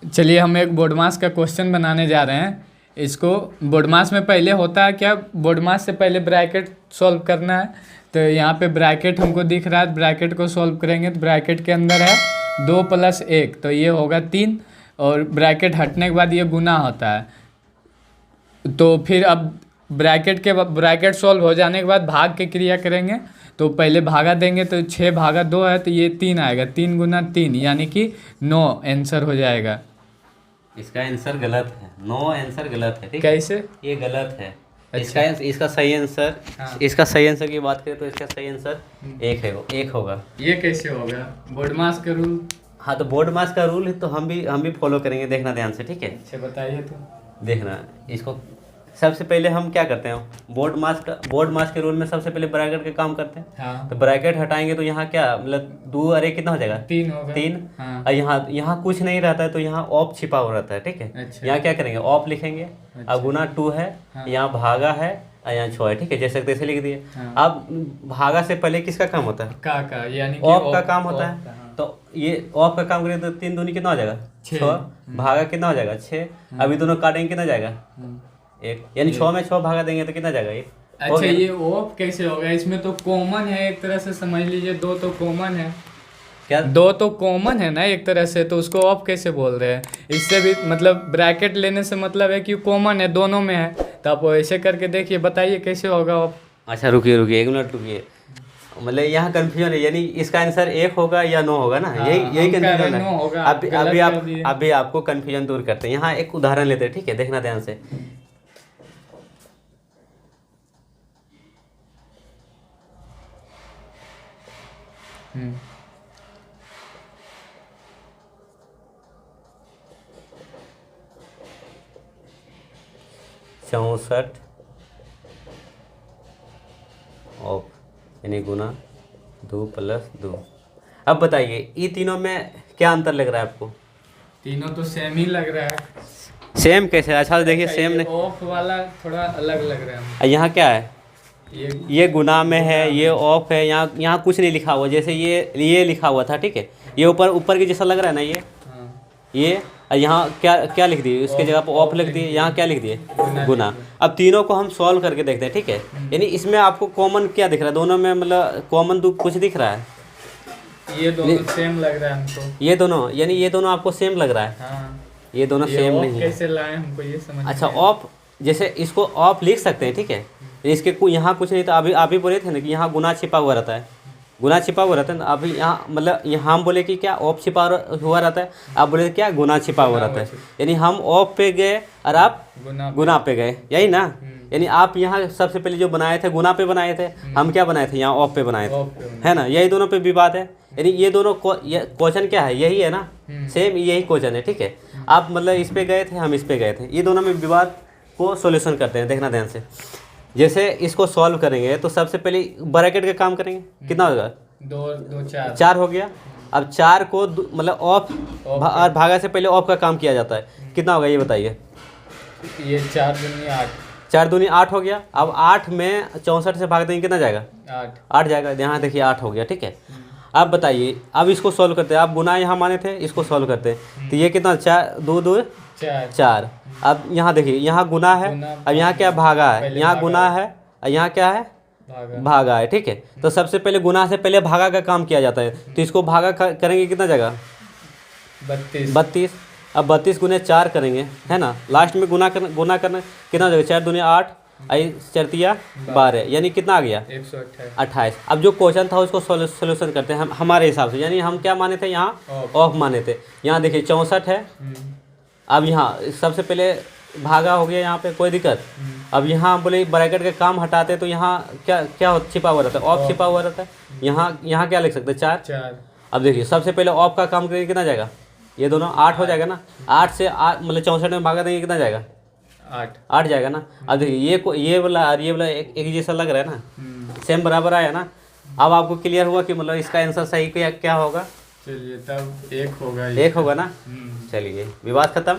चलिए हम एक बोर्डमास का क्वेश्चन बनाने जा रहे हैं। इसको बोर्डमास में पहले होता है क्या, बोर्डमास से पहले ब्रैकेट सॉल्व करना है। तो यहाँ पे ब्रैकेट हमको दिख रहा है, ब्रैकेट को सॉल्व करेंगे तो ब्रैकेट के अंदर है 2 + 1 तो ये होगा 3, और ब्रैकेट हटने के बाद ये गुना होता है। तो फिर अब ब्रैकेट सॉल्व हो जाने के बाद भाग की क्रिया करेंगे। तो पहले भागा देंगे तो 6/2 है तो ये 3 आएगा, 3 × 3 यानी कि 9 आंसर हो जाएगा। इसका आंसर गलत है, 9 आंसर गलत है। ठीक है, कैसे? ये गलत है। अच्छा। इसका सही आंसर, हाँ। इसका सही आंसर की बात करें तो इसका सही आंसर 1 है, 1 होगा। ये कैसे होगा? बोर्डमास का रूल। हाँ, तो बोर्ड मास का रूल है तो हम भी फॉलो करेंगे, देखना ध्यान से। ठीक है, अच्छा बताइए तो। देखना इसको। सबसे पहले हम क्या करते हैं, बोर्ड मास के रूल में सबसे पहले ब्रैकेट का काम करते हैं। हाँ। तो ब्रैकेट हटाएंगे तो यहाँ क्या मतलब 2 अरे कितना हो जाएगा, 3 होगा। 3। हाँ। और यहाँ कुछ नहीं रहता है तो यहाँ ऑफ छिपा हुआ रहता है। ठीक है, अच्छा। यहाँ क्या करेंगे, ऑफ लिखेंगे। अच्छा। अब गुना 2 है, हाँ। यहाँ भागा है और यहाँ 6 है। ठीक है, जैसे तैसे लिख दिए। हाँ। अब भागा से पहले किसका काम होता है, का यानी कि ऑफ का काम होता ऑफ का, है। हाँ। तो ये ऑफ का काम करें तो 3 दूनी कितना हो जाएगा, 6। भागा कितना हो जाएगा, 6। अभी दोनों काटेंगे कितना जाएगा, 1। यानी 6 में 6 भागा देंगे तो कितना जाएगा, 1। अच्छा, ये ऑफ कैसे होगा? इसमें तो कॉमन है एक तरह से, समझ लीजिए 2 तो कॉमन है। क्या 2 तो कॉमन है ना एक तरह से, तो उसको ऑफ कैसे बोल रहे हैं? इससे भी मतलब ब्रैकेट लेने से मतलब है कि कॉमन है, दोनों में है। तो आप ऐसे करके देखिए, बताइए कैसे होगा ऑफ। अच्छा, रुकिए 1 मिनट रुकिए। मतलब यहाँ कंफ्यूजन है, यानी इसका आंसर 1 होगा या 9 होगा ना। हाँ, यही कंफ्यूजन नो होगा, है। अभी आपको कंफ्यूजन दूर करते हैं। यहाँ एक उदाहरण लेते हैं। ठीक है, देखना ध्यान से। हम्म। 64 ऑफ यानी गुना 2 + 2। अब बताइए ये तीनों में क्या अंतर लग रहा है आपको? तीनों तो सेम ही लग रहा है। सेम कैसे? अच्छा देखिए, अच्छा, सेम ये नहीं, ऑफ वाला थोड़ा अलग लग रहा है। यहाँ क्या है, ये गुना में है, गुना ये ऑफ है। यहाँ कुछ नहीं लिखा हुआ, जैसे ये लिखा हुआ था। ठीक है, ये ऊपर के जैसा लग रहा है ना ये। हाँ। ये यहाँ क्या लिख दिए, उसके जगह पर ऑफ लिख दिए, यहाँ क्या लिख दिए, गुना। अब तीनों को हम सॉल्व करके देखते हैं। ठीक है, यानी इसमें आपको कॉमन क्या दिख रहा है, दोनों में मतलब कॉमन तो कुछ दिख रहा है? ये दोनों सेम लग रहा है हमको। ये दोनों, यानी ये दोनों आपको सेम लग रहा है? हाँ। ये दोनों सेम नहीं है। कैसे लाए हमको ये समझ अच्छा, नहीं आया। ऑफ जैसे इसको ऑफ लिख सकते हैं। ठीक है, इसके यहाँ कुछ नहीं था। अभी आप ही बोले थे ना कि यहाँ गुना छिपा हुआ रहता है, गुना छिपा हुआ रहता है ना। अभी यहाँ मतलब यहाँ हम बोले कि क्या ऑफ छिपा हुआ रहता है, आप बोले क्या गुना छिपा हुआ रहता है। यानी हम ऑफ पे गए और आप गुना पे गए, यही ना। यानी आप यहाँ सबसे पहले जो बनाए थे गुना पे बनाए थे, हम क्या बनाए थे, यहाँ ऑफ पे बनाए थे, है ना। यही दोनों पे विवाद है। यानी ये दोनों क्वेश्चन क्या है, यही है ना, सेम यही क्वेश्चन है। ठीक है, आप मतलब इस पे गए थे, हम इस पे गए थे। ये दोनों में विवाद को सॉल्यूशन करते हैं, देखना ध्यान से। जैसे इसको सॉल्व करेंगे तो सबसे पहले ब्रैकेट का काम करेंगे। कितना होगा, 2 4 4 हो गया। अब 4 को मतलब ऑफ और भागा से पहले ऑफ का काम किया जाता है। कितना होगा ये बताइए? ये 4 दूनी 8। 4 दूनी 8 हो गया। अब 8 में 64 से भाग देंगे, कितना जाएगा, 8 जाएगा। यहाँ देखिए 8 हो गया। ठीक है, अब बताइए, अब इसको सॉल्व करते हैं। आप गुना यहाँ माने थे, इसको सॉल्व करते हैं तो ये कितना, 4 2 2 4। अब यहाँ देखिए, यहाँ गुना है, अब यहाँ क्या भागा है, यहाँ गुना है और यहाँ क्या है, भागा है। ठीक है, तो सबसे पहले गुना से पहले भागा का काम किया जाता है। तो इसको भागा करेंगे, कितना जाएगा, 32। अब 32 × 4 करेंगे, है ना। लास्ट में गुना करना कितना हो जाएगा, 4 दूनी 8 4 12, यानी कितना आ गया, 128। अब जो क्वेश्चन था उसको सोल्यूशन करते हैं हम हमारे हिसाब से। यानी हम क्या माने थे, यहाँ ऑफ माने थे। यहाँ देखिए 64 है। अब यहाँ सबसे पहले भागा हो गया, यहाँ पे कोई दिक्कत। अब यहाँ बोले ब्रैकेट का काम हटाते तो यहाँ क्या छिपा हुआ रहता है, ऑफ छिपा हुआ रहता है। यहाँ क्या लिख सकते हैं, 4। अब देखिए सबसे पहले ऑफ का काम करेंगे, कितना जाएगा, ये दोनों 8 हो जाएगा ना। 8 से मतलब 64 में भागा देंगे, कितना जाएगा, 8 जाएगा ना। अब देखिए ये वाला और ये वाला एक जैसा लग रहा है ना, सेम बराबर आया ना। अब आपको क्लियर हुआ कि मतलब इसका आंसर सही क्या होगा? चलिए तब 1 होगा, 1 होगा ना। चलिए, विवाद खत्म।